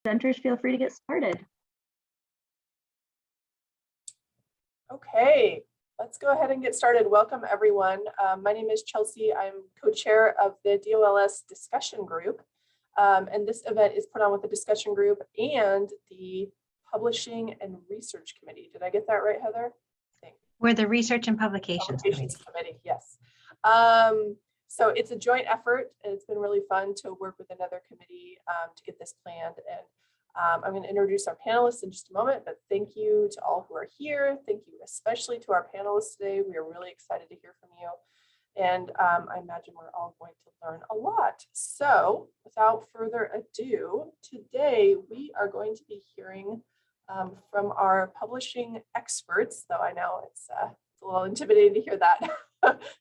Presenters, feel free to get started. Okay, let's go ahead and get started. Welcome everyone. My name is Chelsea. I'm co-chair of the DOLS discussion group. And this event is put on with the discussion group and the Publishing and Research Committee. Did I get that right, Heather? I think. We're the Research and Publications Committee, yes. So it's a joint effort, and it's been really fun to work with another committee to get this planned. And I'm going to introduce our panelists in just a moment, but thank you to all who are here. Thank you especially to our panelists today. We are really excited to hear from you. And I imagine we're all going to learn a lot. So without further ado, today we are going to be hearing from our publishing experts, though I know it's a little intimidating to hear that,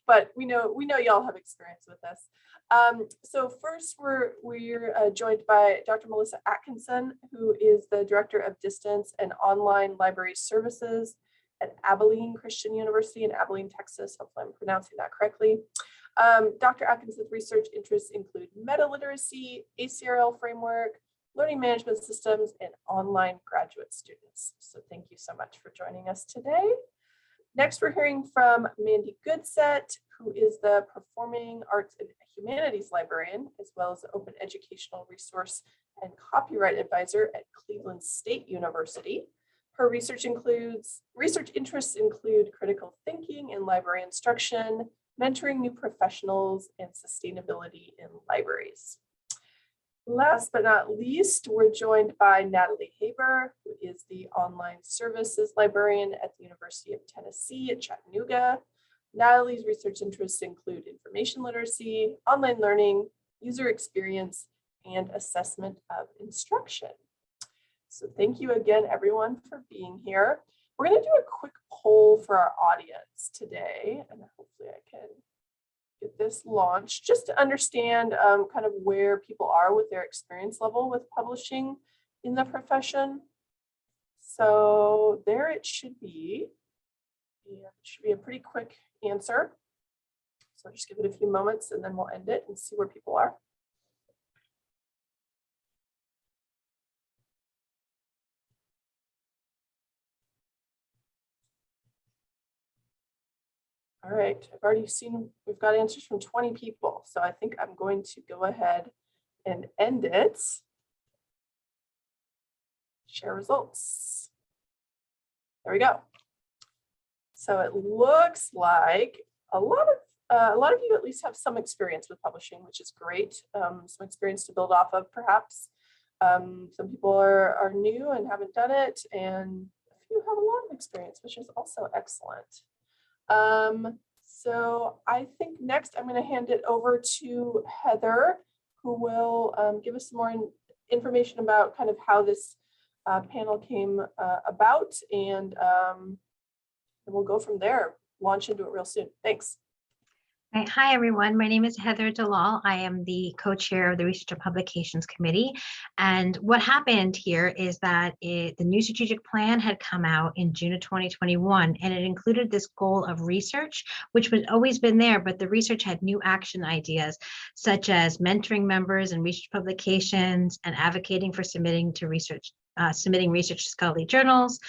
but we know y'all have experience with this. So first we're joined by Dr. Melissa Atkinson, who is the Director of Distance and Online Library Services at Abilene Christian University in Abilene, Texas. Hopefully I'm pronouncing that correctly. Dr. Atkinson's research interests include meta-literacy, ACRL framework, learning management systems, and online graduate students. So thank you so much for joining us today. Next, we're hearing from Mandy Goodset, who is the Performing Arts and Humanities Librarian, as well as the Open Educational Resource and Copyright Advisor at Cleveland State University. Her research interests include critical thinking in library instruction, mentoring new professionals, and sustainability in libraries. Last but not least, we're joined by Natalie Haber, who is the Online Services Librarian at the University of Tennessee at Chattanooga. Natalie's research interests include information literacy, online learning, user experience, and assessment of instruction. So thank you again, everyone, for being here. We're going to do a quick poll for our audience today, and hopefully I can get this launched just to understand kind of where people are with their experience level with publishing in the profession. So there it should be. Yeah, it should be a pretty quick answer. So I'll just give it a few moments and then we'll end it and see where people are. All right, I've already seen we've got answers from 20 people, so I think I'm going to go ahead and end it. Share results. There we go. So it looks like a lot of you at least have some experience with publishing, which is great. Some experience to build off of, perhaps. Some people are new and haven't done it, and a few have a lot of experience, which is also excellent. So I think next I'm going to hand it over to Heather, who will give us some more information about kind of how this panel came about, and we'll go from there, launch into it real soon. Thanks. Right. Hi, everyone. My name is Heather delaul. I am the co-chair of the Research and Publications Committee. And what happened here is that the new strategic plan had come out in June of 2021, and it included this goal of research, which had always been there, but the research had new action ideas, such as mentoring members in research publications and advocating for submitting research to scholarly journals,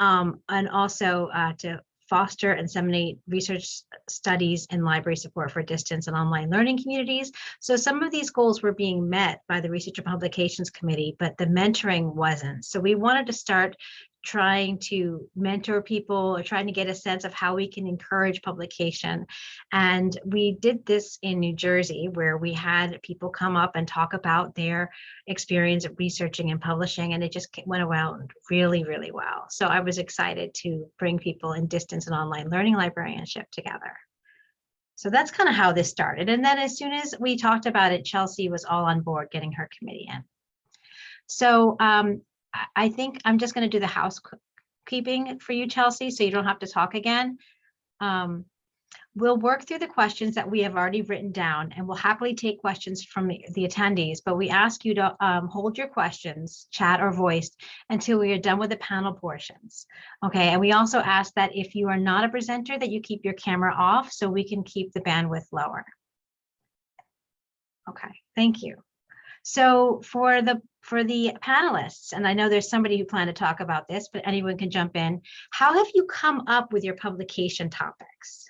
and also to foster and disseminate research studies and library support for distance and online learning communities. So some of these goals were being met by the Research and Publications Committee, but the mentoring wasn't. So we wanted to start trying to mentor people or trying to get a sense of how we can encourage publication. And we did this in New Jersey, where we had people come up and talk about their experience of researching and publishing, and it just went around really, really well. So I was excited to bring people in distance and online learning librarianship together. So that's kind of how this started. And then as soon as we talked about it, Chelsea was all on board getting her committee in. So I think I'm just going to do the housekeeping for you, Chelsea, so you don't have to talk again. We'll work through the questions that we have already written down, and we'll happily take questions from the attendees, but we ask you to hold your questions, chat or voiced, until we are done with the panel portions. Okay, and we also ask that if you are not a presenter, that you keep your camera off so we can keep the bandwidth lower. Okay, thank you. So for the panelists, and I know there's somebody who planned to talk about this, but anyone can jump in. How have you come up with your publication topics?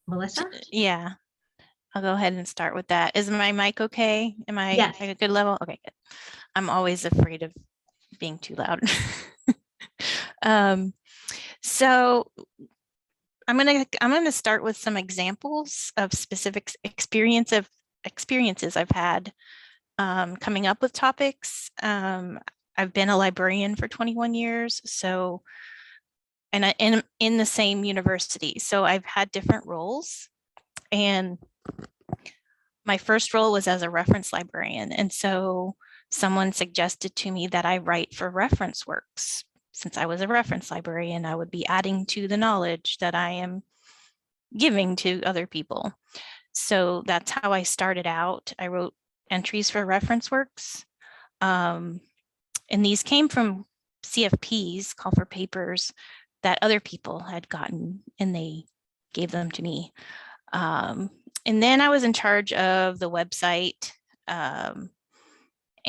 Melissa? Yeah, I'll go ahead and start with that. Is my mic okay? Am I Yes. at a good level? Okay, good. I'm always afraid of being too loud. So I'm gonna start with some examples of specific experiences I've had coming up with topics. I've been a librarian for 21 years, so and in the same university, so I've had different roles. And my first role was as a reference librarian, and so someone suggested to me that I write for reference works. Since I was a reference librarian, I would be adding to the knowledge that I am giving to other people. So that's how I started out. I wrote entries for reference works. And these came from CFPs, call for papers, that other people had gotten, and they gave them to me. And then I was in charge of the website and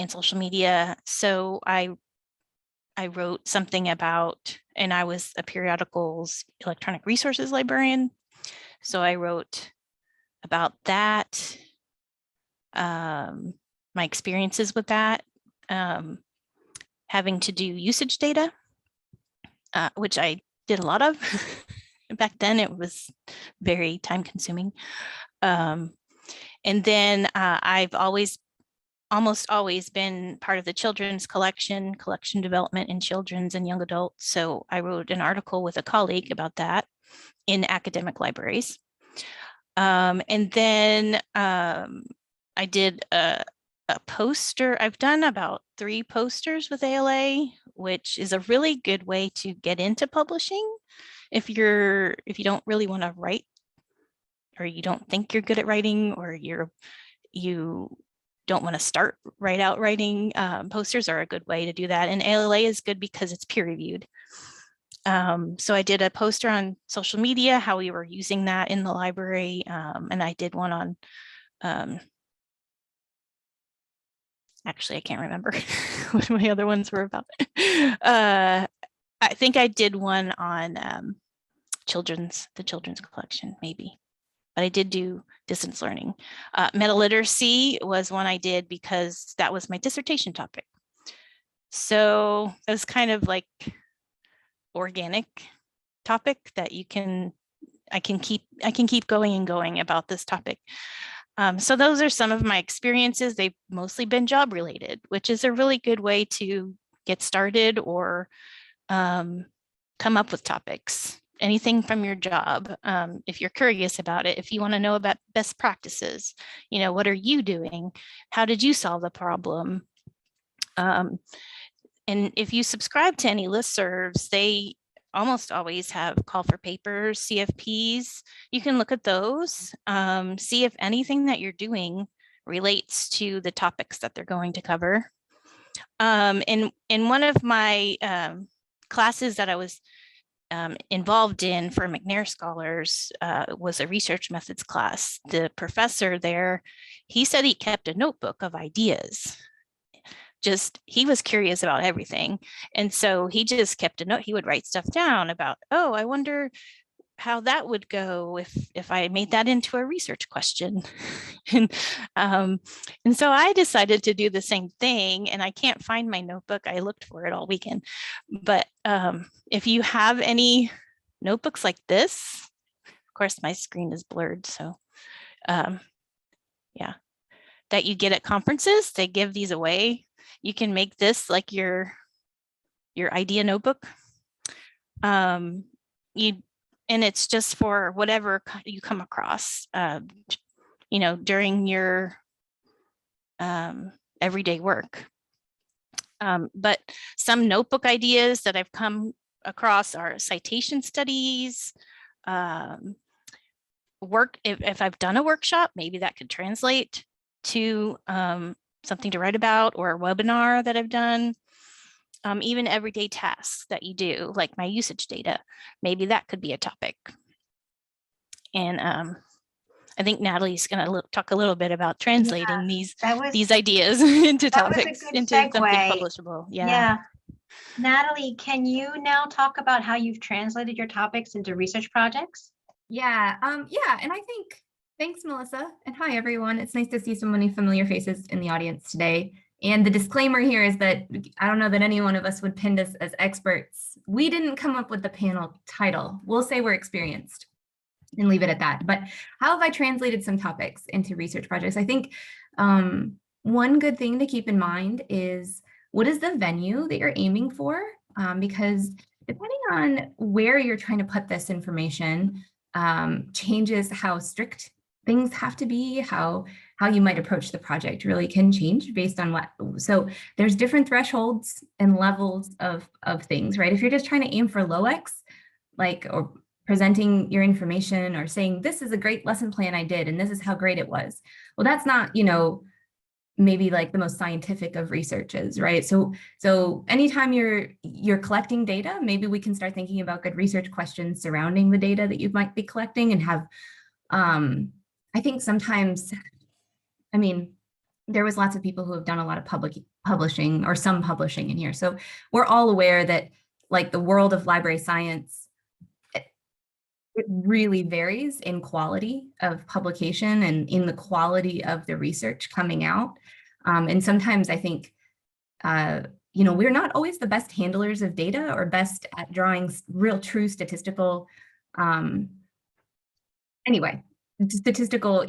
social media. So I wrote something about, and I was a periodicals electronic resources librarian. So I wrote about that, my experiences with that, having to do usage data, which I did a lot of. Back then it was very time consuming. And then I've almost always been part of the children's collection development in children's and young adults. So I wrote an article with a colleague about that in academic libraries. And then I did a poster. I've done about 3 posters with ALA, which is a really good way to get into publishing if you don't really want to write, or you don't think you're good at writing, or you don't want to start right out writing. Posters are a good way to do that, and ALA is good because it's peer reviewed. So I did a poster on social media, how we were using that in the library, and I did one on actually, I can't remember what my other ones were about. I think I did one on the children's collection, maybe, but I did do distance learning. Meta literacy was one I did because that was my dissertation topic. So it was kind of like organic topic that I can keep going and going about this topic. So those are some of my experiences. They've mostly been job related, which is a really good way to get started or come up with topics. Anything from your job, if you're curious about it, if you want to know about best practices, what are you doing? How did you solve the problem? And if you subscribe to any listservs, they almost always have call for papers, CFPs. You can look at those, see if anything that you're doing relates to the topics that they're going to cover. In one of my classes that I was involved in for McNair Scholars was a research methods class. The professor there, he said he kept a notebook of ideas. He was curious about everything. And so he just kept a note. He would write stuff down about, oh, I wonder how that would go if I made that into a research question. And so I decided to do the same thing, and I can't find my notebook. I looked for it all weekend. But if you have any notebooks like this, of course my screen is blurred, so yeah, that you get at conferences, they give these away. You can make this like your idea notebook. And it's just for whatever you come across, during your everyday work. But some notebook ideas that I've come across are citation studies, if I've done a workshop, maybe that could translate to something to write about, or a webinar that I've done. Even everyday tasks that you do, like my usage data, maybe that could be a topic. And I think Natalie's going to talk a little bit about translating that was these ideas into that was a topics, good into something segue. publishable. Yeah. Natalie, can you now talk about how you've translated your topics into research projects? Yeah, and I think, thanks, Melissa, and hi, everyone. It's nice to see so many familiar faces in the audience today. And the disclaimer here is that I don't know that any one of us would pin us as experts. We didn't come up with the panel title. We'll say we're experienced and leave it at that. But how have I translated some topics into research projects? I think one good thing to keep in mind is, what is the venue that you're aiming for? Because depending on where you're trying to put this information, changes how strict things have to be, how you might approach the project really can change based on what. So there's different thresholds and levels of things, right? If you're just trying to aim for low X, like, or presenting your information or saying, this is a great lesson plan I did, and this is how great it was. Well, that's not, maybe like the most scientific of researches, right? So anytime you're collecting data, maybe we can start thinking about good research questions surrounding the data that you might be collecting, and have, I think sometimes, there was lots of people who have done a lot of publishing or some publishing in here. So we're all aware that, like, the world of library science, it really varies in quality of publication and in the quality of the research coming out. And sometimes I think, we're not always the best handlers of data or best at drawing real true statistical, statistical,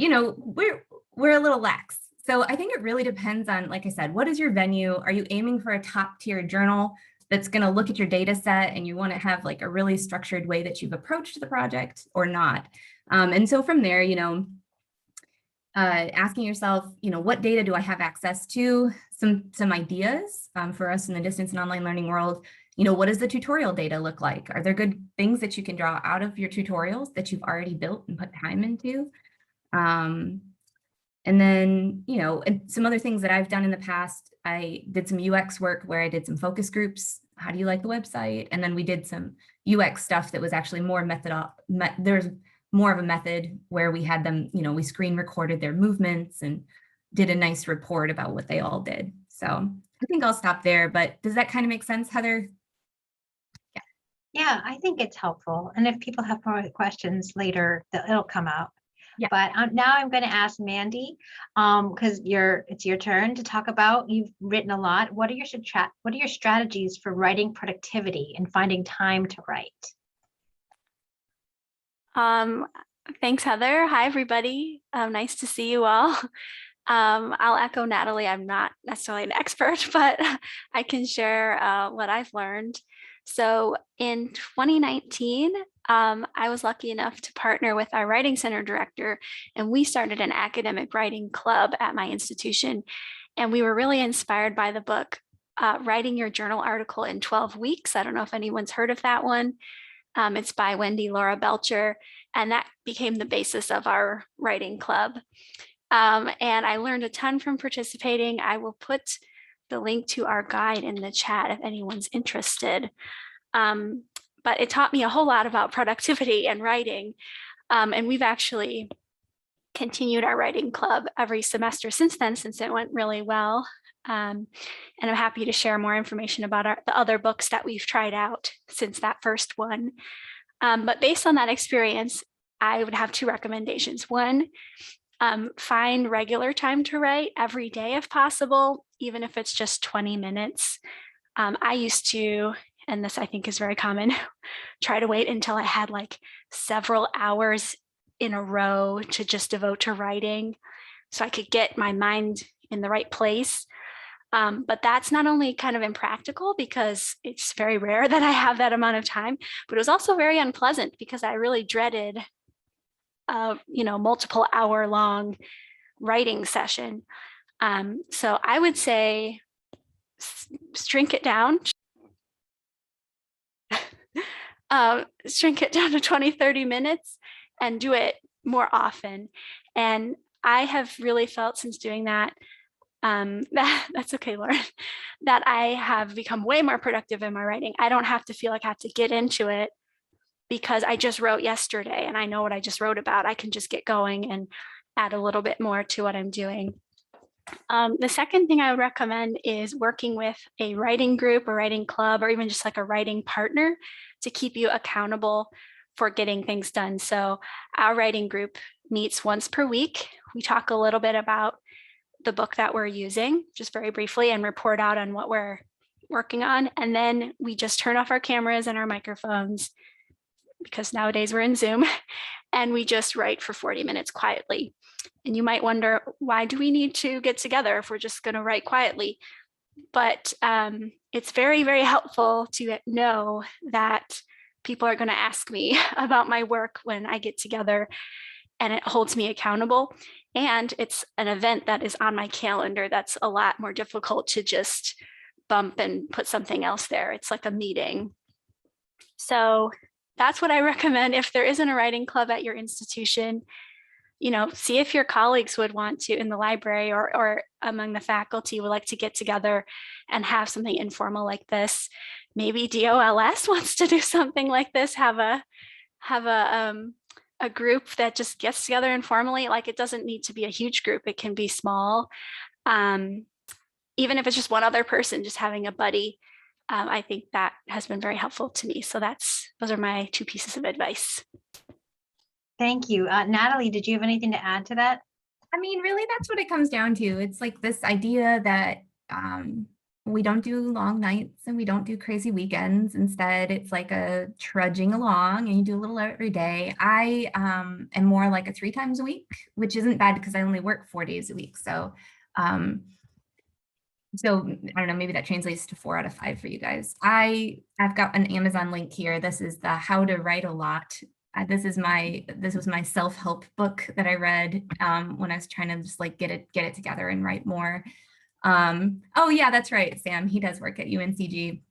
we're a little lax. So I think it really depends on, like I said, what is your venue? Are you aiming for a top tier journal that's going to look at your data set and you want to have like a really structured way that you've approached the project, or not? And so from there, asking yourself, what data do I have access to? Some ideas for us in the distance and online learning world. What does the tutorial data look like? Are there good things that you can draw out of your tutorials that you've already built and put time into? And then, and some other things that I've done in the past, I did some UX work where I did some focus groups. How do you like the website? And then we did some UX stuff that was actually more there's more of a method where we had them, we screen recorded their movements and did a nice report about what they all did. So I think I'll stop there, but does that kind of make sense, Heather? Yeah, I think it's helpful. And if people have more questions later, it'll come out. Yeah. But now I'm going to ask Mandy, because it's your turn to talk about. You've written a lot. What are your strategies for writing productivity and finding time to write? Thanks, Heather. Hi, everybody. Nice to see you all. I'll echo Natalie. I'm not necessarily an expert, but I can share what I've learned. So in 2019, I was lucky enough to partner with our writing center director, and we started an academic writing club at my institution. And we were really inspired by the book, Writing Your Journal Article in 12 Weeks. I don't know if anyone's heard of that one. It's by Wendy Laura Belcher, and that became the basis of our writing club. And I learned a ton from participating. I will put the link to our guide in the chat if anyone's interested. But it taught me a whole lot about productivity and writing. And we've actually continued our writing club every semester since then, since it went really well. And I'm happy to share more information about the other books that we've tried out since that first one. But based on that experience, I would have two recommendations. One, find regular time to write every day if possible, even if it's just 20 minutes. I used to, and this I think is very common, try to wait until I had like several hours in a row to just devote to writing so I could get my mind in the right place. But that's not only kind of impractical because it's very rare that I have that amount of time, but it was also very unpleasant because I really dreaded multiple hour long writing session. So I would say shrink it down. Shrink it down to 20, 30 minutes and do it more often. And I have really felt since doing that, that's okay, Lauren, that I have become way more productive in my writing. I don't have to feel like I have to get into it because I just wrote yesterday and I know what I just wrote about. I can just get going and add a little bit more to what I'm doing. The second thing I would recommend is working with a writing group, a writing club, or even just like a writing partner to keep you accountable for getting things done. So our writing group meets once per week. We talk a little bit about the book that we're using, just very briefly, and report out on what we're working on. And then we just turn off our cameras and our microphones, because nowadays we're in Zoom, and we just write for 40 minutes quietly. And you might wonder, why do we need to get together if we're just going to write quietly? But it's very, very helpful to know that people are going to ask me about my work when I get together, and it holds me accountable. And it's an event that is on my calendar that's a lot more difficult to just bump and put something else there. It's like a meeting. So that's what I recommend. If there isn't a writing club at your institution, see if your colleagues would want to in the library or among the faculty would like to get together and have something informal like this. Maybe DOLS wants to do something like this, have a group that just gets together informally. Like, it doesn't need to be a huge group. It can be small. Even if it's just one other person, just having a buddy. I think that has been very helpful to me. So those are my 2 pieces of advice. Thank you. Natalie, did you have anything to add to that? I mean, really, that's what it comes down to. It's like this idea that we don't do long nights and we don't do crazy weekends. Instead, it's like a trudging along, and you do a little every day. I am more like a 3 times a week, which isn't bad because I only work 4 days a week. So so I don't know, maybe that translates to 4 out of 5 for you guys. I've got an Amazon link here. This is the How to Write a Lot. This was my self-help book that I read when I was trying to just like get it together and write more. Oh yeah, that's right, Sam. He does work at UNCG.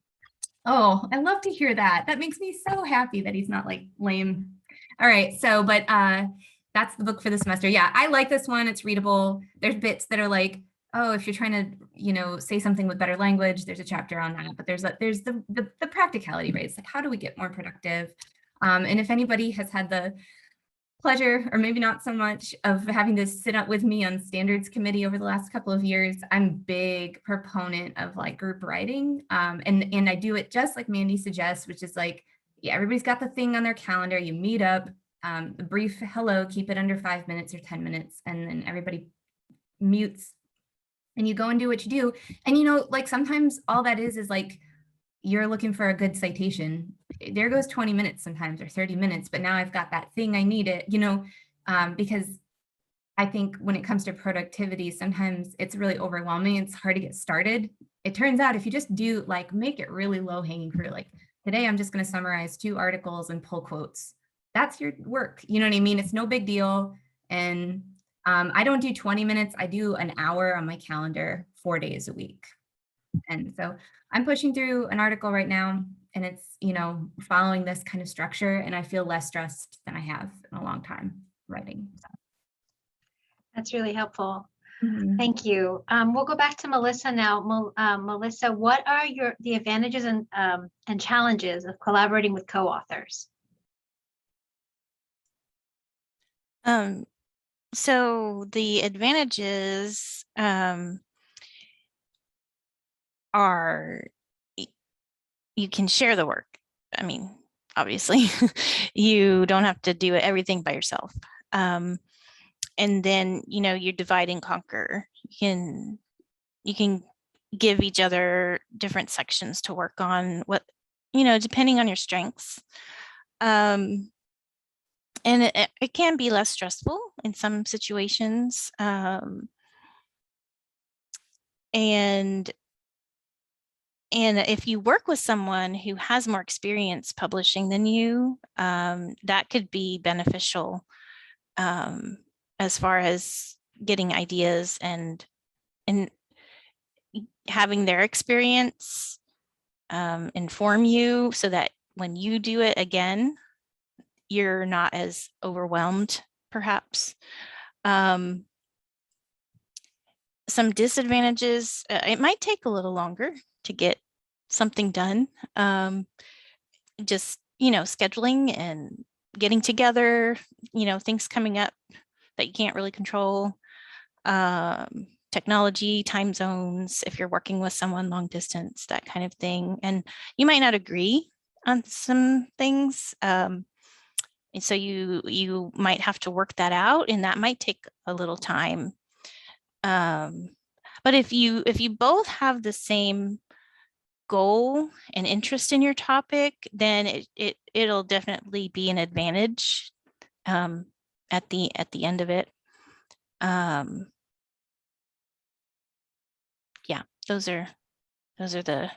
Oh, I love to hear that. That makes me so happy that he's not like lame. All right, so but that's the book for the semester. Yeah, I like this one. It's readable. There's bits that are like, oh, if you're trying to, say something with better language, there's a chapter on that. But there's the practicality, right? It's like, how do we get more productive? And if anybody has had the pleasure, or maybe not so much, of having to sit up with me on standards committee over the last couple of years, I'm a big proponent of like group writing. And I do it just like Mandy suggests, which is like, yeah, everybody's got the thing on their calendar, you meet up, a brief hello, keep it under 5 minutes or 10 minutes, and then everybody mutes and you go and do what you do. And like sometimes all that is like, you're looking for a good citation. There goes 20 minutes sometimes, or 30 minutes, but now I've got that thing I need it, because I think when it comes to productivity, sometimes it's really overwhelming. It's hard to get started. It turns out if you just do like, make it really low hanging fruit, like today, I'm just going to summarize 2 articles and pull quotes. That's your work. You know what I mean? It's no big deal. And I don't do 20 minutes. I do an hour on my calendar 4 days a week. And so I'm pushing through an article right now, and it's, following this kind of structure, and I feel less stressed than I have in a long time writing. So. That's really helpful. Mhm. Thank you. We'll go back to Melissa now. Melissa, what are the advantages and challenges of collaborating with co-authors? So the advantages are you can share the work. I mean, obviously, you don't have to do everything by yourself. And then, you divide and conquer. You can give each other different sections to work on, depending on your strengths. And it can be less stressful in some situations. And if you work with someone who has more experience publishing than you, that could be beneficial as far as getting ideas and having their experience inform you, so that when you do it again, you're not as overwhelmed, perhaps. Some disadvantages, it might take a little longer to get something done. Just scheduling and getting together, things coming up that you can't really control, technology, time zones, if you're working with someone long distance, that kind of thing. And you might not agree on some things. And so you might have to work that out, and that might take a little time. But if you both have the same goal and interest in your topic, then it'll definitely be an advantage at the end of it. Yeah, those are the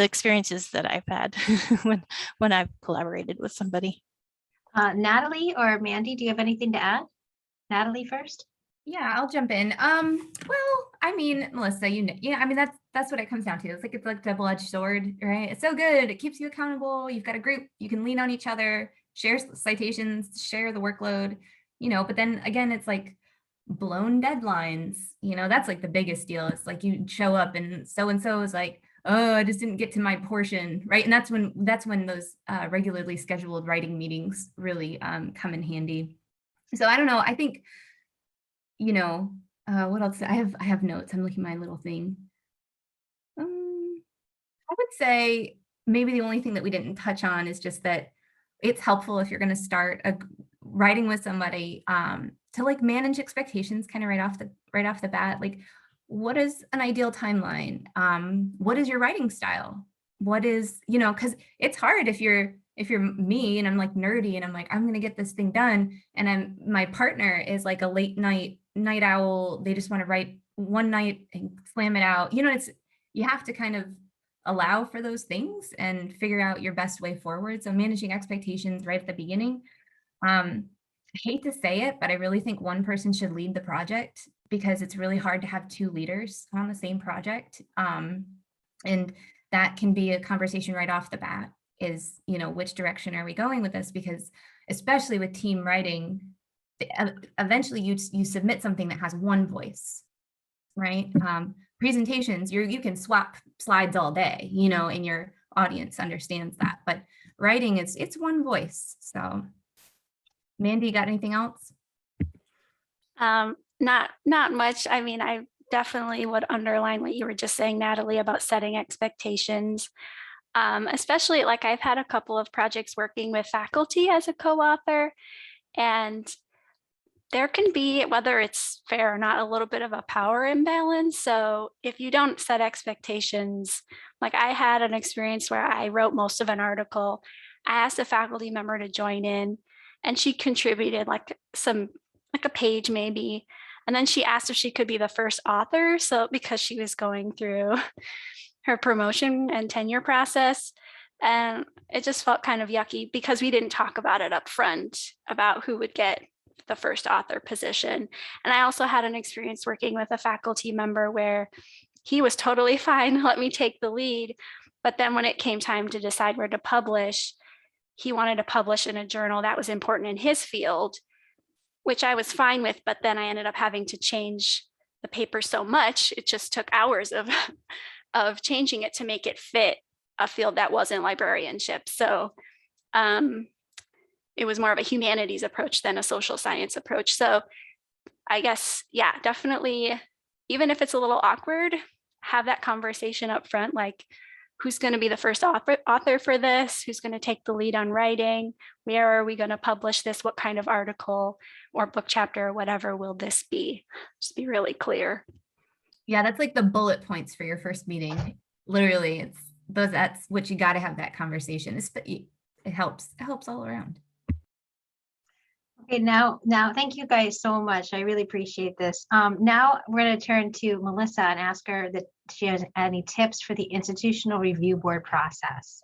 experiences that I've had when I've collaborated with somebody. Natalie or Mandy, do you have anything to add? Natalie first. Yeah, I'll jump in. Well, I mean, Melissa, I mean, that's what it comes down to. It's like double-edged sword, right? It's so good. It keeps you accountable. You've got a group, you can lean on each other, share citations, share the workload, but then again, it's like blown deadlines, that's like the biggest deal. It's like you show up and so is like, oh, I just didn't get to my portion, right? And that's when those regularly scheduled writing meetings really come in handy. So I don't know, I think, what else? I have notes. I'm looking at my little thing. I would say maybe the only thing that we didn't touch on is just that it's helpful if you're going to start writing with somebody to like manage expectations kind of right off the bat. Like, what is an ideal timeline? What is your writing style? What is, because it's hard if you're me and I'm like nerdy and I'm like, I'm going to get this thing done. And my partner is like a late night owl. They just want to write one night and slam it out. You have to kind of allow for those things and figure out your best way forward. So managing expectations right at the beginning. I hate to say it, but I really think one person should lead the project because it's really hard to have two leaders on the same project. And that can be a conversation right off the bat is, which direction are we going with this? Because especially with team writing, eventually you submit something that has one voice, right? Presentations, you can swap slides all day, and your audience understands that, but writing it's one voice. So Mandy, got anything else? Not much. I mean, I definitely would underline what you were just saying, Natalie, about setting expectations. Especially like I've had a couple of projects working with faculty as a co-author, and there can be, whether it's fair or not, a little bit of a power imbalance. So if you don't set expectations, like I had an experience where I wrote most of an article, I asked a faculty member to join in and she contributed like a page maybe. And then she asked if she could be the first author. So because she was going through her promotion and tenure process. And it just felt kind of yucky because we didn't talk about it up front about who would get the first author position. And I also had an experience working with a faculty member where he was totally fine, let me take the lead. But then when it came time to decide where to publish, he wanted to publish in a journal that was important in his field, which I was fine with. But then I ended up having to change the paper so much, it just took hours of changing it to make it fit a field that wasn't librarianship. So it was more of a humanities approach than a social science approach. So I guess, yeah, definitely, even if it's a little awkward, have that conversation up front, like who's going to be the first author for this? Who's going to take the lead on writing? Where are we going to publish this? What kind of article or book chapter or whatever will this be? Just be really clear. Yeah, that's like the bullet points for your first meeting. Literally, that's what you got to have that conversation. It helps all around. Okay, now thank you guys so much. I really appreciate this. Now we're going to turn to Melissa and ask her that she has any tips for the institutional review board process.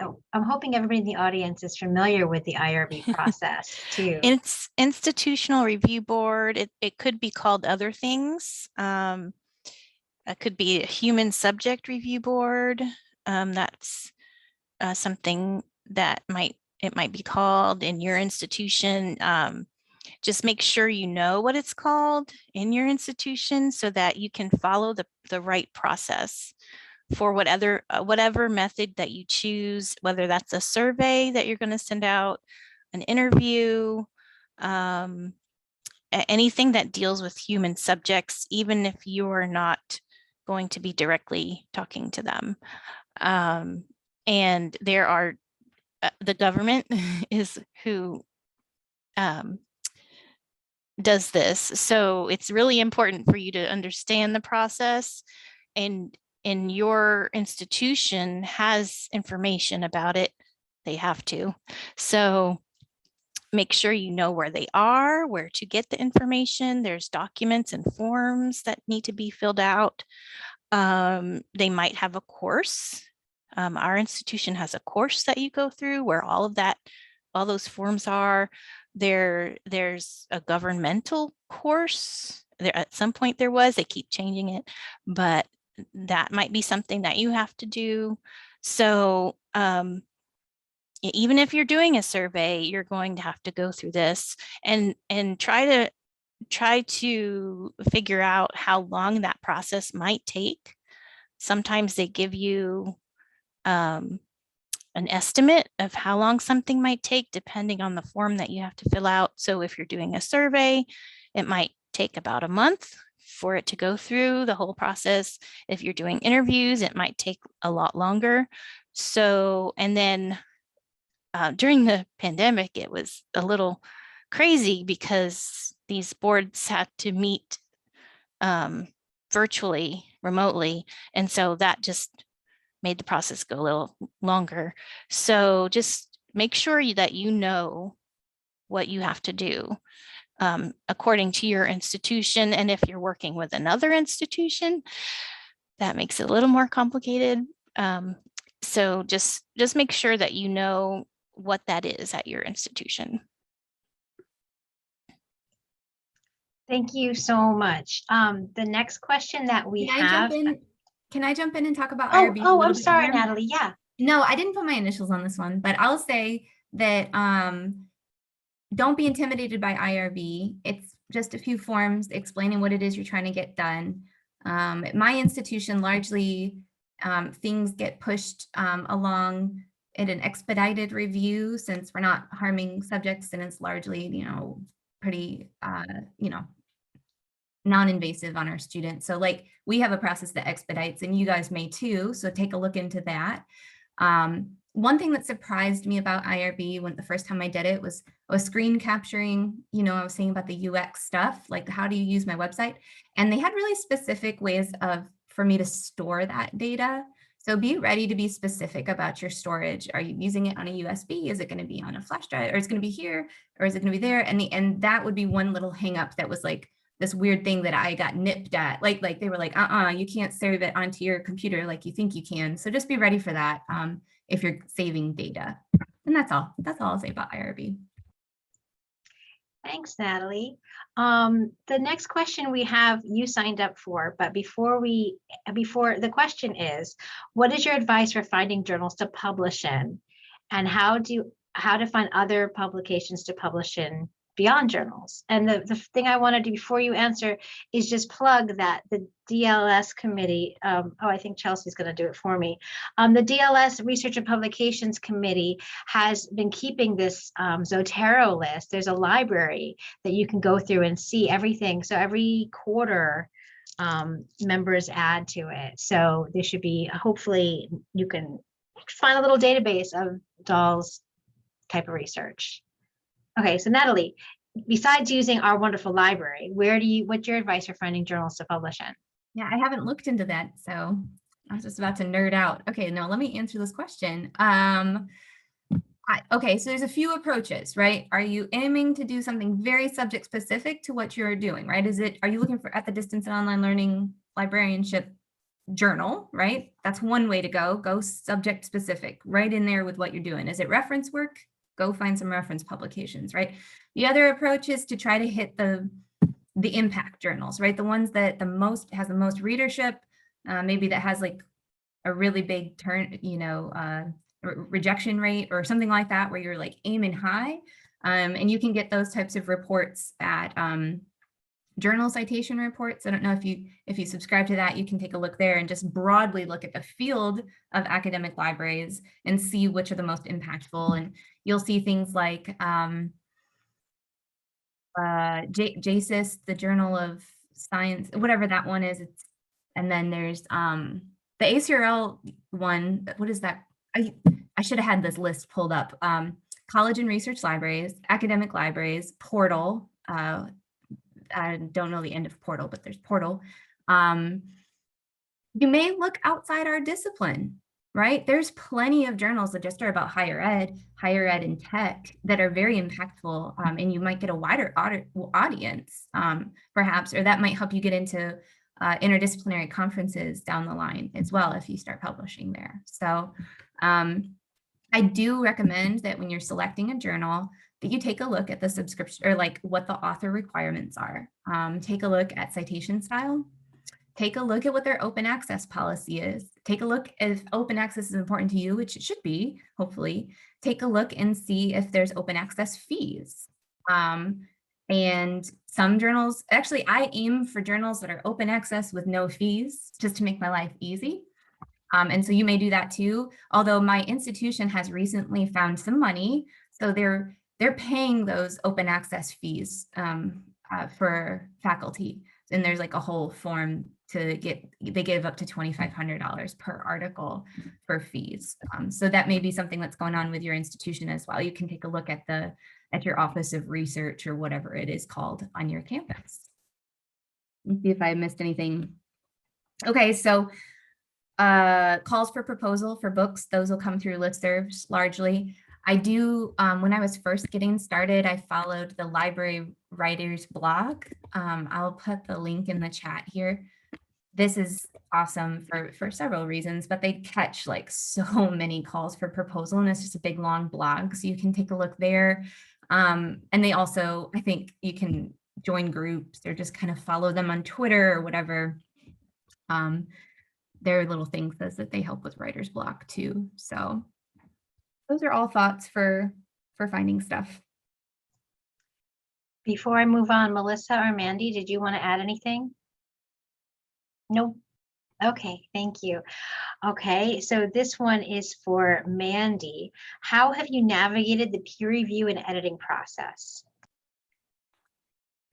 So I'm hoping everybody in the audience is familiar with the IRB process too. It's institutional review board. It could be called other things. It could be a human subject review board. That's something that it might be called in your institution. Just make sure you know what it's called in your institution so that you can follow the right process for whatever method that you choose, whether that's a survey that you're going to send out, an interview, anything that deals with human subjects, even if you are not going to be directly talking to them. And there are, the government is who does this. So it's really important for you to understand the process, and your institution has information about it. They have to. So make sure you know where they are, where to get the information. There's documents and forms that need to be filled out. They might have a course. Our institution has a course that you go through where all those forms are. There's a governmental course. There at some point there was, they keep changing it, but that might be something that you have to do. So even if you're doing a survey, you're going to have to go through this and try to figure out how long that process might take. Sometimes they give you an estimate of how long something might take depending on the form that you have to fill out. So if you're doing a survey, it might take about a month for it to go through the whole process. If you're doing interviews, it might take a lot longer. So, and then during the pandemic, it was a little crazy because these boards had to meet virtually, remotely. And so that just made the process go a little longer. So just make sure that you know what you have to do according to your institution. And if you're working with another institution, that makes it a little more complicated. So just make sure that you know what that is at your institution. Thank you so much. The next question that we have. Can I jump in and talk about Oh, IRB? I'm sorry, Natalie. Yeah. No, I didn't put my initials on this one, but I'll say that don't be intimidated by IRB. It's just a few forms explaining what it is you're trying to get done. At my institution, largely things get pushed along at an expedited review since we're not harming subjects, and it's largely, pretty, non-invasive on our students. So like we have a process that expedites, and you guys may too. So take a look into that. One thing that surprised me about IRB when the first time I did it was I was screen capturing, I was saying about the UX stuff, like how do you use my website? And they had really specific ways for me to store that data. So be ready to be specific about your storage. Are you using it on a USB? Is it going to be on a flash drive, or is it going to be here, or is it going to be there? And that would be one little hang up that was like this weird thing that I got nipped at. Like they were like, you can't save it onto your computer like you think you can. So just be ready for that if you're saving data. And that's all I'll say about IRB. Thanks, Natalie. The next question we have you signed up for, but before the question is, what is your advice for finding journals to publish in, and how to find other publications to publish in beyond journals? And the thing I want to do before you answer is just plug that the DLS committee, I think Chelsea's going to do it for me. The DLS Research and Publications Committee has been keeping this Zotero list. There's a library that you can go through and see everything. So every quarter, members add to it. So there should be, hopefully you can find a little database of dolls type of research. Okay, so Natalie, besides using our wonderful library, what's your advice for finding journals to publish in? Yeah, I haven't looked into that, so I was just about to nerd out. Okay, now let me answer this question. Okay, so there's a few approaches, right? Are you aiming to do something very subject specific to what you're doing, right? Are you looking for at the distance and online learning librarianship journal, right? That's one way to go subject specific, right in there with what you're doing. Is it reference work? Go find some reference publications, right? The other approach is to try to hit the impact journals, right? The ones that has the most readership, maybe that has like a really big rejection rate or something like that, where you're like aiming high. And you can get those types of reports at journal citation reports. I don't know if you subscribe to that, you can take a look there and just broadly look at the field of academic libraries and see which are the most impactful. And you'll see things like JSIS, the Journal of Science, whatever that one is. And then there's the ACRL one. What is that? I should have had this list pulled up. College and research libraries, academic libraries, Portal. I don't know the end of Portal, but there's Portal. You may look outside our discipline, right? There's plenty of journals that just are about higher ed and tech that are very impactful, and you might get a wider audience, perhaps, or that might help you get into interdisciplinary conferences down the line as well if you start publishing there. So I do recommend that when you're selecting a journal, that you take a look at the subscription or like what the author requirements are. Take a look at citation style. Take a look at what their open access policy is. Take a look if open access is important to you, which it should be, hopefully. Take a look and see if there's open access fees. And some journals, actually, I aim for journals that are open access with no fees, just to make my life easy. And so you may do that too, although my institution has recently found some money. So they're paying those open access fees for faculty. And there's like a whole form to get, they give up to $2,500 per article for fees. So that may be something that's going on with your institution as well. You can take a look at your Office of Research or whatever it is called on your campus. Let's see if I missed anything. Okay, so calls for proposal for books, those will come through listservs largely. I do, when I was first getting started, I followed the library writers blog. I'll put the link in the chat here. This is awesome for several reasons, but they catch like so many calls for proposal, and it's just a big long blog, so you can take a look there. And they also, I think you can join groups or just kind of follow them on Twitter or whatever. There are little things that they help with writer's block too. So those are all thoughts for finding stuff. Before I move on, Melissa or Mandy, did you want to add anything? Nope. Okay, thank you. Okay, so this one is for Mandy. How have you navigated the peer review and editing process?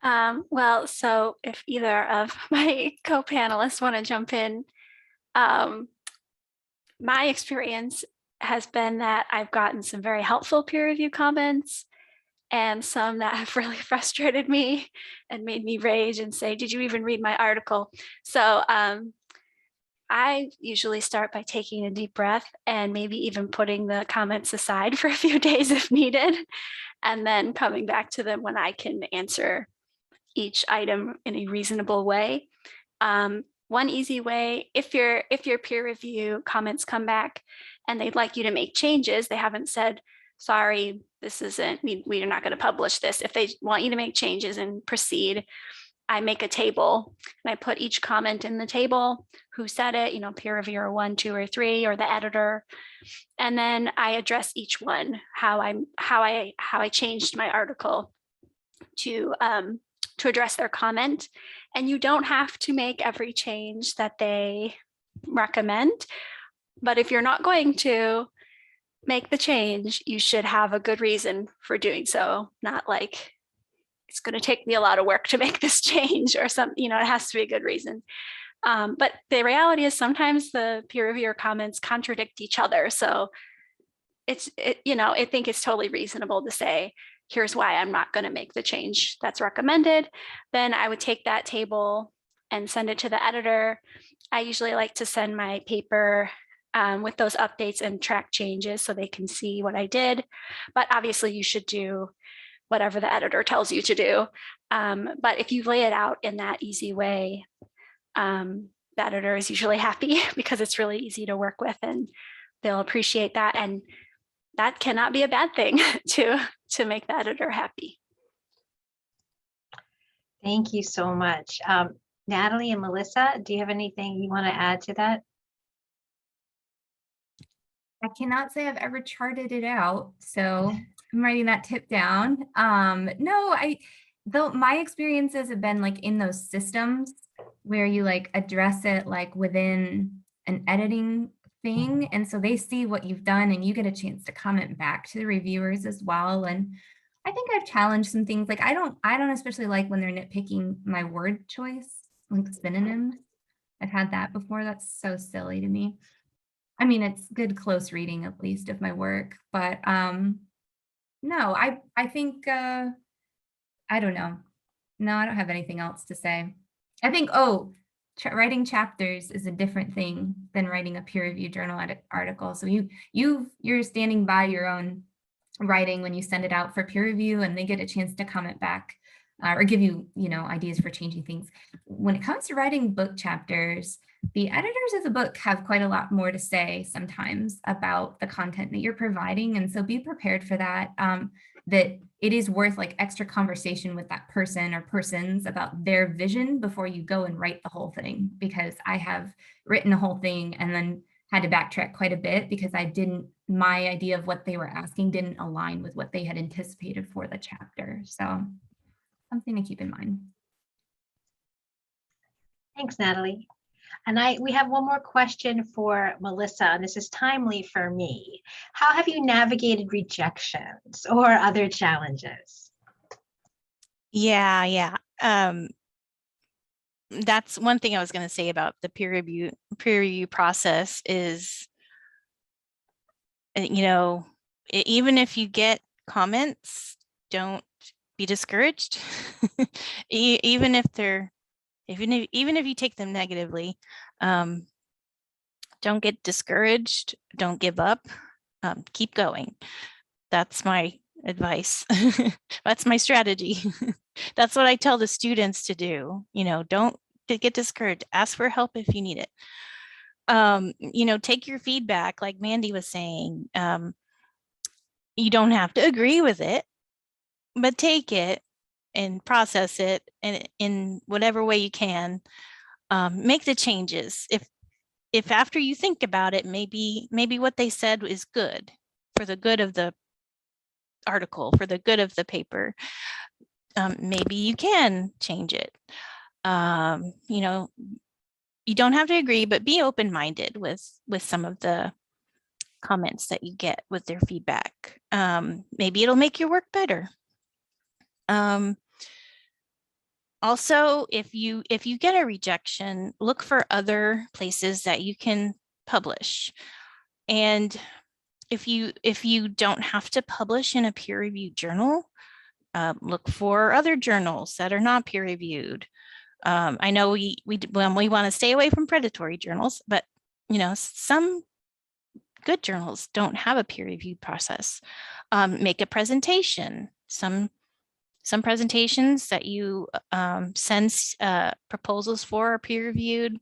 Well, so if either of my co-panelists want to jump in, my experience has been that I've gotten some very helpful peer review comments and some that have really frustrated me and made me rage and say, did you even read my article? So I usually start by taking a deep breath and maybe even putting the comments aside for a few days if needed, and then coming back to them when I can answer each item in a reasonable way. One easy way, if your peer review comments come back and they'd like you to make changes, they haven't said, sorry, this isn't, we are not going to publish this. If they want you to make changes and proceed, I make a table and I put each comment in the table, who said it, you know, peer reviewer 1, 2, or 3, or the editor. And then I address each one, how I changed my article to address their comment. And you don't have to make every change that they recommend. But if you're not going to make the change, you should have a good reason for doing so. Not like, it's going to take me a lot of work to make this change or something, you know, it has to be a good reason. But the reality is sometimes the peer reviewer comments contradict each other. So you know, I think it's totally reasonable to say, here's why I'm not going to make the change that's recommended. Then I would take that table and send it to the editor. I usually like to send my paper with those updates and track changes so they can see what I did. But obviously you should do whatever the editor tells you to do. But if you lay it out in that easy way, the editor is usually happy because it's really easy to work with and they'll appreciate that. And that cannot be a bad thing to make the editor happy. Thank you so much. Natalie and Melissa, do you have anything you want to add to that? I cannot say I've ever charted it out, so I'm writing that tip down. No, though my experiences have been like in those systems where you like address it like within an editing thing. And so they see what you've done and you get a chance to comment back to the reviewers as well. And I think I've challenged some things. Like I don't especially like when they're nitpicking my word choice, like synonyms. I've had that before. That's so silly to me. I mean, it's good close reading at least of my work, but no, I think I don't know. No, I don't have anything else to say. I think, oh, writing chapters is a different thing than writing a peer-reviewed journal article. So you're standing by your own writing when you send it out for peer review, and they get a chance to comment back or give you, ideas for changing things. When it comes to writing book chapters, the editors of the book have quite a lot more to say sometimes about the content that you're providing. And so be prepared for that, that it is worth like extra conversation with that person or persons about their vision before you go and write the whole thing, because I have written a whole thing and then had to backtrack quite a bit because my idea of what they were asking didn't align with what they had anticipated for the chapter. So something to keep in mind. Thanks, Natalie. And we have one more question for Melissa, and this is timely for me. How have you navigated rejections or other challenges? Yeah. That's one thing I was going to say about the peer review process is, even if you get comments, don't be discouraged. even if you take them negatively, don't get discouraged, don't give up, keep going. That's my advice. That's my strategy. That's what I tell the students to do. Don't get discouraged, ask for help if you need it. Take your feedback, like Mandy was saying. You don't have to agree with it, but take it and process it in whatever way you can. Make the changes. If after you think about it, maybe what they said is good for the good of the article, for the good of the paper, maybe you can change it. You don't have to agree, but be open-minded with some of the comments that you get with their feedback. Maybe it'll make your work better. Also, if you get a rejection, look for other places that you can publish. And if you don't have to publish in a peer-reviewed journal, look for other journals that are not peer-reviewed. I know we want to stay away from predatory journals, but some good journals don't have a peer-reviewed process. Make a presentation. Some presentations that you send proposals for are peer-reviewed.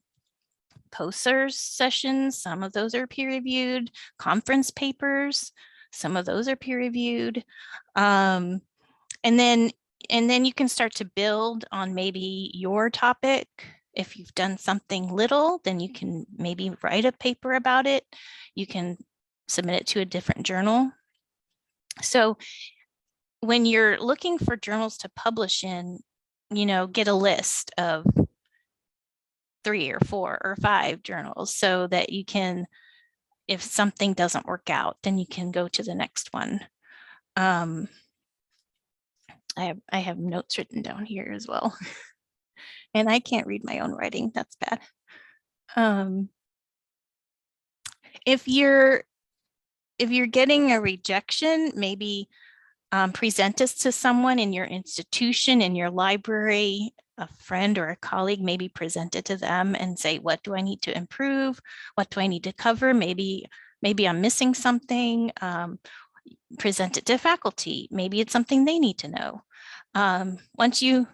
Posters sessions, some of those are peer-reviewed. Conference papers, some of those are peer-reviewed. And then you can start to build on maybe your topic. If you've done something little, then you can maybe write a paper about it. You can submit it to a different journal. So when you're looking for journals to publish in, get a list of 3 or 4 or 5 journals so that you can, if something doesn't work out, then you can go to the next one. I have notes written down here as well. And I can't read my own writing. That's bad. If you're getting a rejection, maybe present this to someone in your institution, in your library, a friend or a colleague, maybe present it to them and say, what do I need to improve? What do I need to cover? Maybe I'm missing something. Present it to faculty. Maybe it's something they need to know. Once you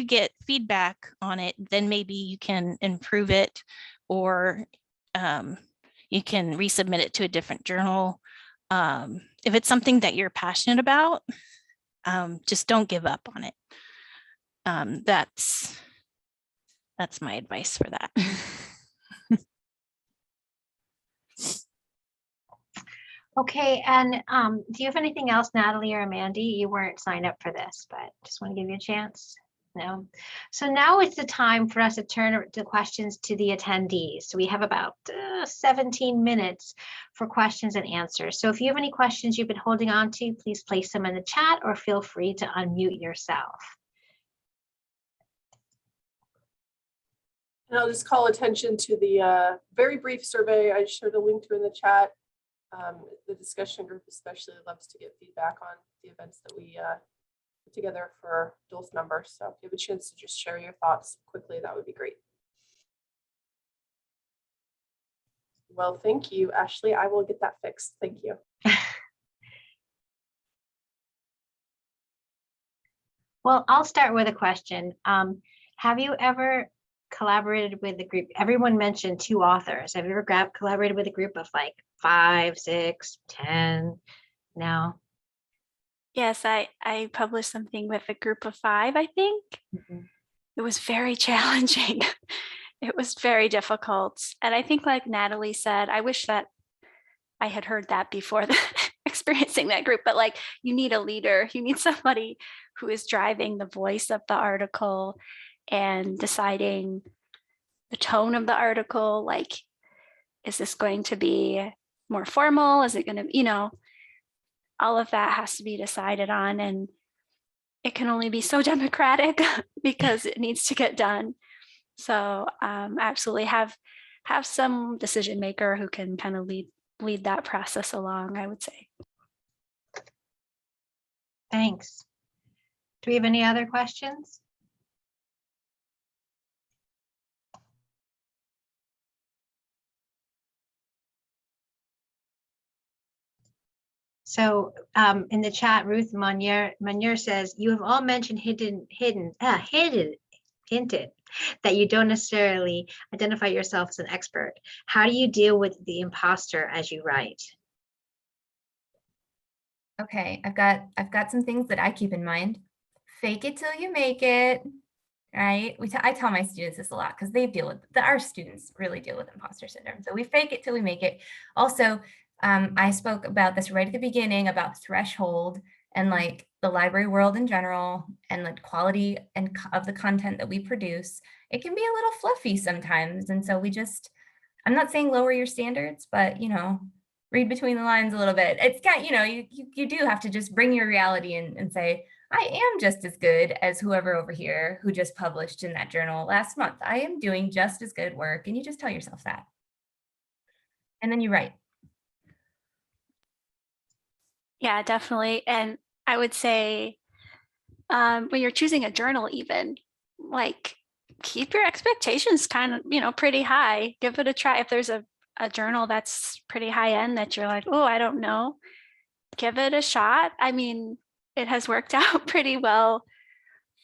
get feedback on it, then maybe you can improve it, or you can resubmit it to a different journal. If it's something that you're passionate about, just don't give up on it. That's my advice for that. Okay, and do you have anything else, Natalie or Mandy? You weren't signed up for this, but just want to give you a chance. No. So now it's the time for us to turn the questions to the attendees. So we have about 17 minutes for questions and answers. So if you have any questions you've been holding on to, please place them in the chat or feel free to unmute yourself. And I'll just call attention to the very brief survey I showed a link to in the chat. The discussion group especially loves to get feedback on the events that we put together for DOLS members. So if you have a chance to just share your thoughts quickly, that would be great. Well, thank you, Ashley. I will get that fixed. Thank you. Well, I'll start with a question. Have you ever collaborated with a group? Everyone mentioned 2 authors. Have you ever collaborated with a group of like 5, 6, 10? No. Yes, I published something with a group of 5, I think. It was very challenging. It was very difficult. And I think like Natalie said, I wish that I had heard that before experiencing that group, but like you need a leader, you need somebody who is driving the voice of the article and deciding the tone of the article. Like, is this going to be more formal? Is it going to, you know, all of that has to be decided on, and it can only be so democratic because it needs to get done. So absolutely have some decision maker who can kind of lead that process along, I would say. Thanks. Do we have any other questions? So in the chat, Ruth Manier says, you have all mentioned hinted that you don't necessarily identify yourself as an expert. How do you deal with the imposter as you write? Okay, I've got some things that I keep in mind. Fake it till you make it, right? I tell my students this a lot because they deal with, our students really deal with imposter syndrome. So we fake it till we make it. Also, I spoke about this right at the beginning about threshold and like the library world in general and the quality and of the content that we produce. It can be a little fluffy sometimes. And so I'm not saying lower your standards, but you know, read between the lines a little bit. It's got, you know, you do have to just bring your reality in and say, I am just as good as whoever over here who just published in that journal last month. I am doing just as good work. And you just tell yourself that. And then you write. Yeah, definitely. And I would say when you're choosing a journal, even like keep your expectations kind of, you know, pretty high. Give it a try. If there's a journal that's pretty high end that you're like, oh, I don't know, give it a shot. I mean, it has worked out pretty well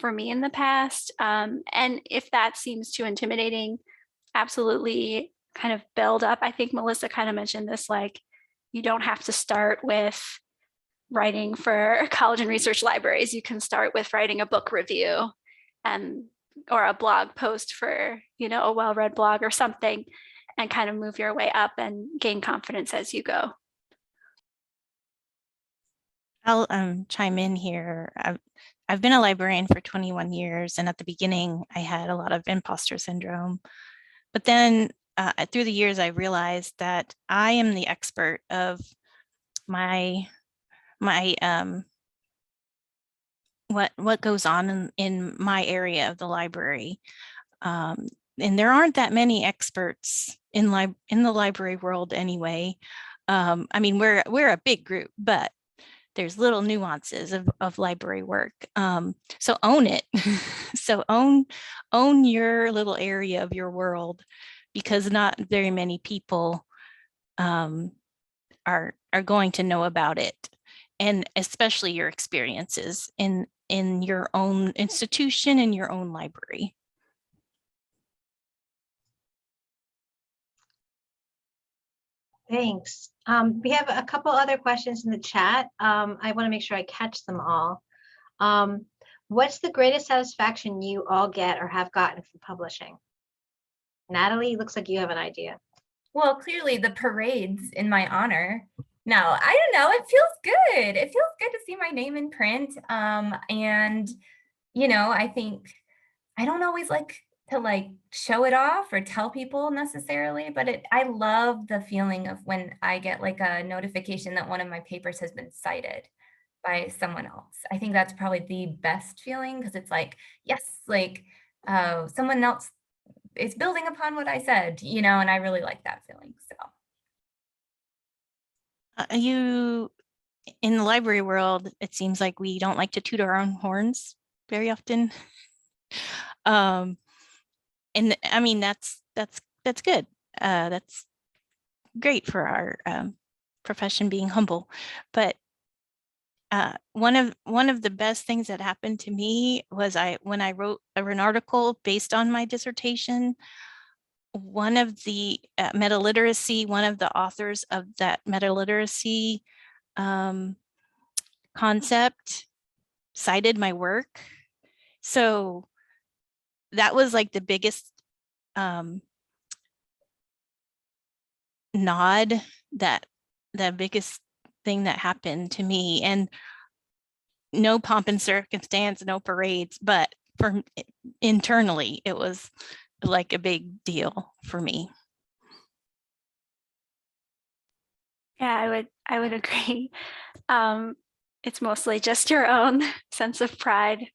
for me in the past. And if that seems too intimidating, absolutely kind of build up. I think Melissa kind of mentioned this, like, you don't have to start with writing for college and research libraries. You can start with writing a book review or a blog post for, you know, a well-read blog or something, and kind of move your way up and gain confidence as you go. I'll chime in here. I've been a librarian for 21 years, and at the beginning I had a lot of imposter syndrome. But then through the years I realized that I am the expert of what goes on in my area of the library. And there aren't that many experts in the library world anyway. I mean, we're a big group, but there's little nuances of library work. So own it. So own your little area of your world, because not very many people are going to know about it, and especially your experiences in your own institution, in your own library. Thanks. We have a couple other questions in the chat. I want to make sure I catch them all. What's the greatest satisfaction you all get or have gotten from publishing? Natalie, looks like you have an idea. Well, clearly the parades in my honor No, I don't know. It feels good. It feels good to see my name in print. And you know, I think I don't always like to like show it off or tell people necessarily, but I love the feeling of when I get like a notification that one of my papers has been cited by someone else. I think that's probably the best feeling because it's like, yes, like someone else is building upon what I said, you know, and I really like that feeling. So You in the library world, it seems like we don't like to toot our own horns very often. And I mean, that's good. That's great for our profession being humble. But one of the best things that happened to me was when I wrote an article based on my dissertation, one of the meta-literacy, one of the authors of that meta-literacy concept cited my work. So that was like the biggest nod, that the biggest thing that happened to me. And no pomp and circumstance, no parades, but for internally, it was like a big deal for me. Yeah, I would agree. It's mostly just your own sense of pride.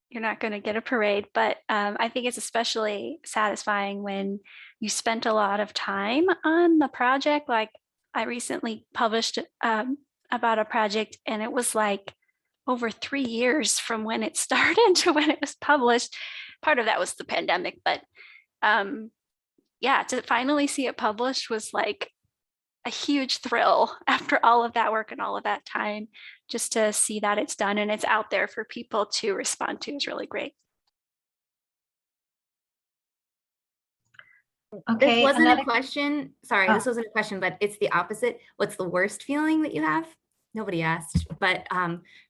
You're not going to get a parade, but I think it's especially satisfying when you spent a lot of time on the project. Like I recently published about a project, and it was like over 3 years from when it started to when it was published. Part of that was the pandemic, but yeah, to finally see it published was like a huge thrill after all of that work and all of that time. Just to see that it's done and it's out there for people to respond to is really great. this Okay, wasn't another a question. Sorry, this wasn't a question, but it's the opposite. What's the worst feeling that you have? Nobody asked, but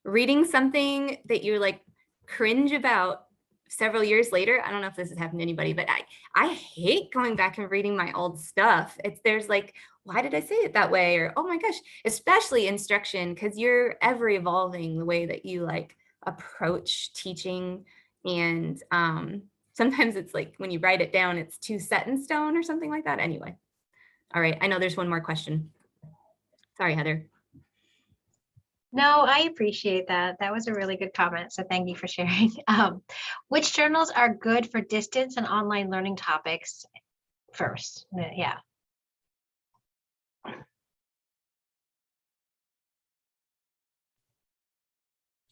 reading something that you're like cringe about several years later. I don't know if this has happened to anybody, but I hate going back and reading my old stuff. There's like, why did I say it that way? Or, oh my gosh, especially instruction, because you're ever evolving the way that you like approach teaching. And sometimes it's like when you write it down, it's too set in stone or something like that. Anyway. All right. I know there's one more question. Sorry, Heather. No, I appreciate that. That was a really good comment. So thank you for sharing. Which journals are good for distance and online learning topics first? Yeah.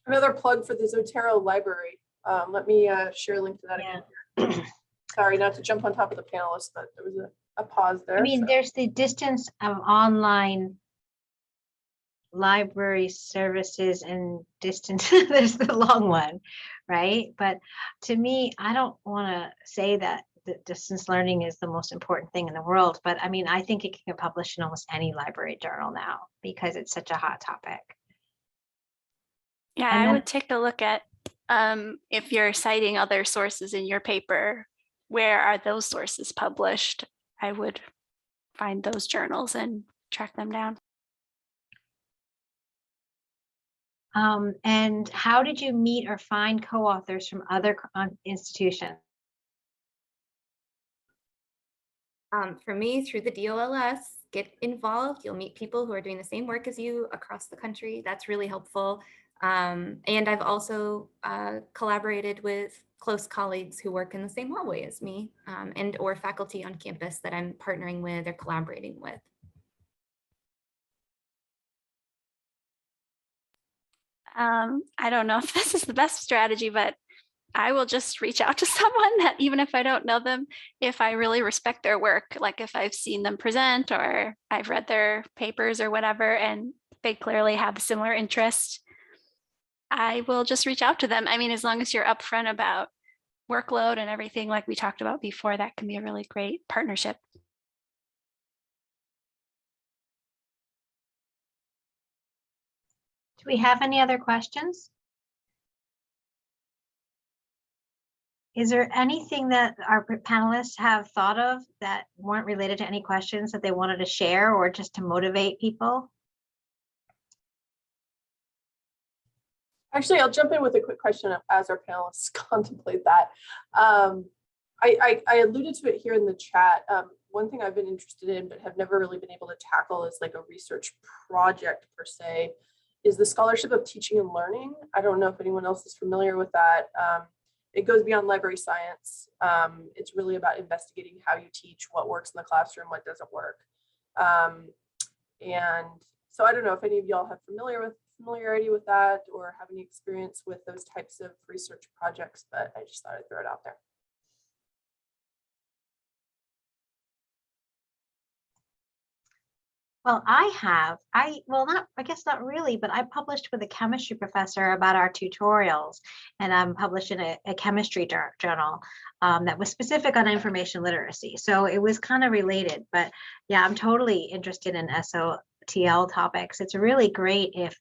Another plug for the Zotero library. Let me share a link to that again. Sorry, not to jump on top of the panelists, but there was a pause there. I mean, there's the distance of online library services and distance. There's the long one, right? But to me, I don't want to say that the distance learning is the most important thing in the world, but I mean, I think it can get published in almost any library journal now because it's such a hot topic. Yeah, I would take a look at if you're citing other sources in your paper, where are those sources published? I would find those journals and track them down. And how did you meet or find co-authors from other institutions? For me, through the DOLS, get involved. You'll meet people who are doing the same work as you across the country. That's really helpful. And I've also collaborated with close colleagues who work in the same hallway as me and or faculty on campus that I'm partnering with or collaborating with. I don't know if this is the best strategy, but I will just reach out to someone that even if I don't know them, if I really respect their work, like if I've seen them present or I've read their papers or whatever, and they clearly have similar interests, I will just reach out to them. I mean, as long as you're upfront about workload and everything like we talked about before, that can be a really great partnership. Do we have any other questions? Is there anything that our panelists have thought of that weren't related to any questions that they wanted to share or just to motivate people? Actually, I'll jump in with a quick question as our panelists contemplate that. I alluded to it here in the chat. One thing I've been interested in, but have never really been able to tackle is like a research project per se, is the scholarship of teaching and learning. I don't know if anyone else is familiar with that. It goes beyond library science. It's really about investigating how you teach, what works in the classroom, what doesn't work. And so I don't know if any of y'all have familiarity with that or have any experience with those types of research projects, but I just thought I'd throw it out there. Well, I guess not really, but I published with a chemistry professor about our tutorials, and I'm published in a chemistry journal that was specific on information literacy. So it was kind of related, but yeah, I'm totally interested in SOTL topics. It's really great if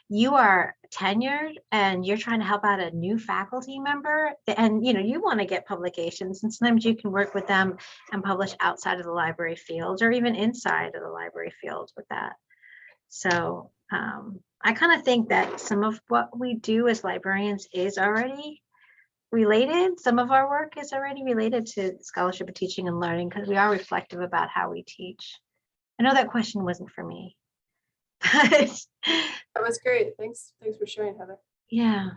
you are tenured and you're trying to help out a new faculty member, and you want to get publications, and sometimes you can work with them and publish outside of the library fields or even inside of the library fields with that. So I kind of think that some of what we do as librarians is already related. Some of our work is already related to scholarship of teaching and learning because we are reflective about how we teach. I know that question wasn't for me. That was great. Thanks for sharing, Heather. Yeah.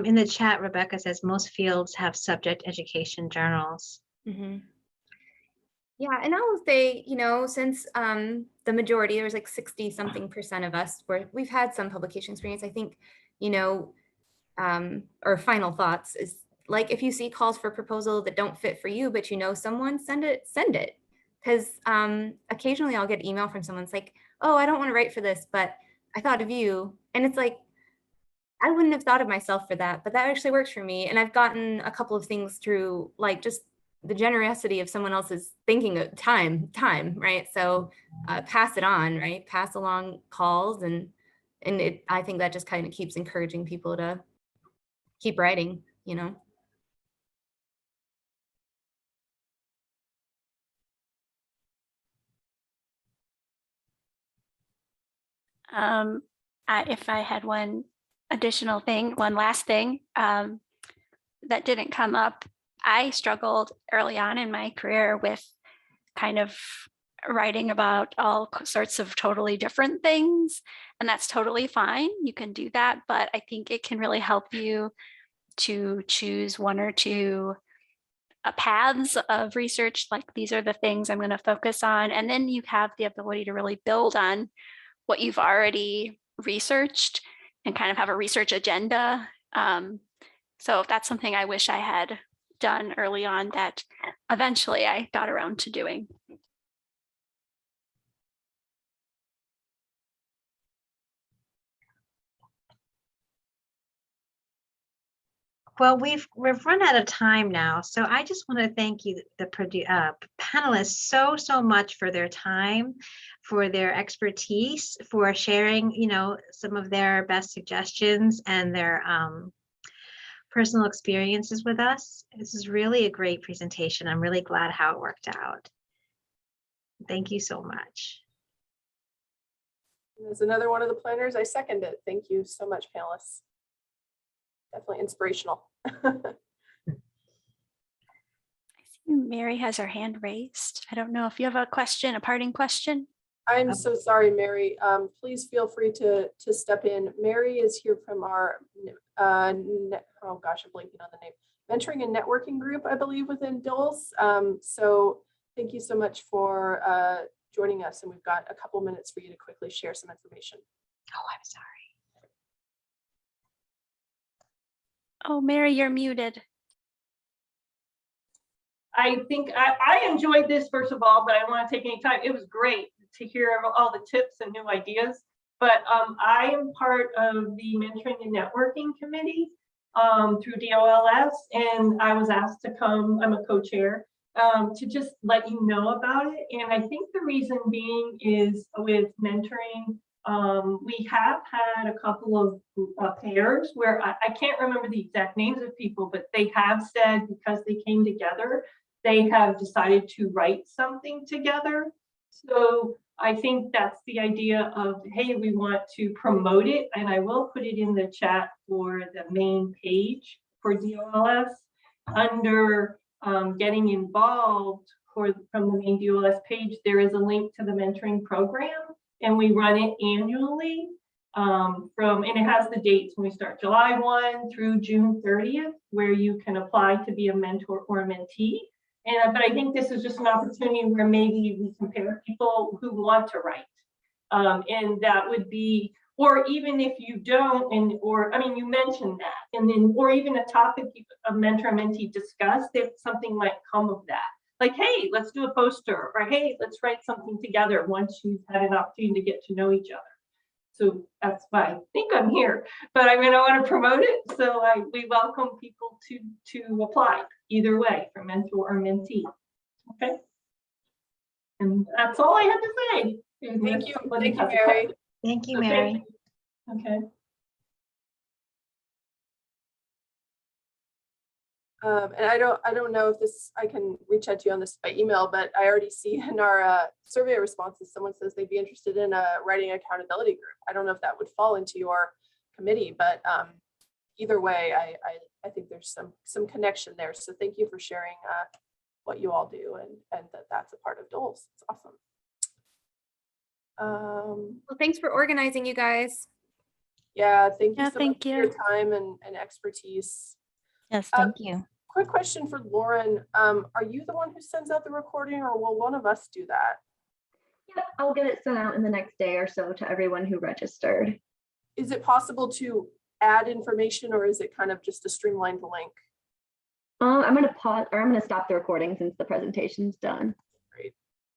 In the chat, Rebecca says most fields have subject education journals. Mm-hmm. Yeah, and I will say, since the majority, there's like 60-something% of us where we've had some publication experience, I think, or final thoughts is like, if you see calls for proposal that don't fit for you, but someone, send it. Because occasionally I'll get email from someone's like, oh, I don't want to write for this, but I thought of you. And it's like, I wouldn't have thought of myself for that, but that actually works for me. And I've gotten a couple of things through like just the generosity of someone else's thinking of time, right? So pass it on, right? Pass along calls. And I think that just kind of keeps encouraging people to keep writing, If I had one last thing that didn't come up, I struggled early on in my career with kind of writing about all sorts of totally different things, and that's totally fine. You can do that, but I think it can really help you to choose one or two paths of research, like these are the things I'm going to focus on, and then you have the ability to really build on what you've already researched and kind of have a research agenda. So that's something I wish I had done early on that eventually I got around to doing. Well, we've run out of time now, so I just want to thank you, the panelists, so much for their time, for their expertise, for sharing, some of their best suggestions and their personal experiences with us. This is really a great presentation. I'm really glad how it worked out. Thank you so much. As another one of the planners, I second it. Thank you so much, panelists. Definitely inspirational. I see Mary has her hand raised. I don't know if you have a question, a parting question. I'm so sorry, Mary. Please feel free to step in. Mary is here from our, oh gosh, I'm blanking on the name, mentoring and networking group, I believe, within DOLS. So thank you so much for joining us. And we've got a couple minutes for you to quickly share some information. Oh, I'm sorry. Oh, Mary, you're muted. I think I enjoyed this, first of all, but I don't want to take any time. It was great to hear all the tips and new ideas. But I am part of the Mentoring and Networking Committee through DOLS, and I was asked to come, I'm a co-chair, to just let you know about it. And I think the reason being is with mentoring, we have had a couple of pairs where I can't remember the exact names of people, but they have said because they came together, they have decided to write something together. So I think that's the idea of, hey, we want to promote it, and I will put it in the chat for the main page for DOLS under getting involved. From the main DOLS page, there is a link to the mentoring program, and we run it annually. And it has the dates when we start, July 1 through June 30th, where you can apply to be a mentor or a mentee. But I think this is just an opportunity where maybe we compare people who want to write. And that would be, or even if you don't, you mentioned that, and then, or even a topic a mentor and mentee discussed, if something might come of that. Like, hey, let's do a poster, or hey, let's write something together once you've had an opportunity to get to know each other. So that's why I think I'm here, but I want to promote it. So we welcome people to apply either way for mentor or mentee. Okay. And that's all I had to say. Thank you, Mary. Thank you, Okay. Mary. Okay. And I don't know if I can reach out to you on this by email, but I already see in our survey responses, someone says they'd be interested in a writing accountability group. I don't know if that would fall into your committee, but either way, I think there's some connection there. So thank you for sharing what you all do and that's a part of DOLS. It's awesome. Well, thanks for organizing, you guys. Yeah, thank you Yeah, so thank much for you. your time and expertise. Yes, thank you. Quick question for Lauren. Are you the one who sends out the recording, or will one of us do that? Yep, I'll get it sent out in the next day or so to everyone who registered. Is it possible to add information, or is it kind of just a streamlined link? I'm going to pause, or I'm going to stop the recording since the presentation's done.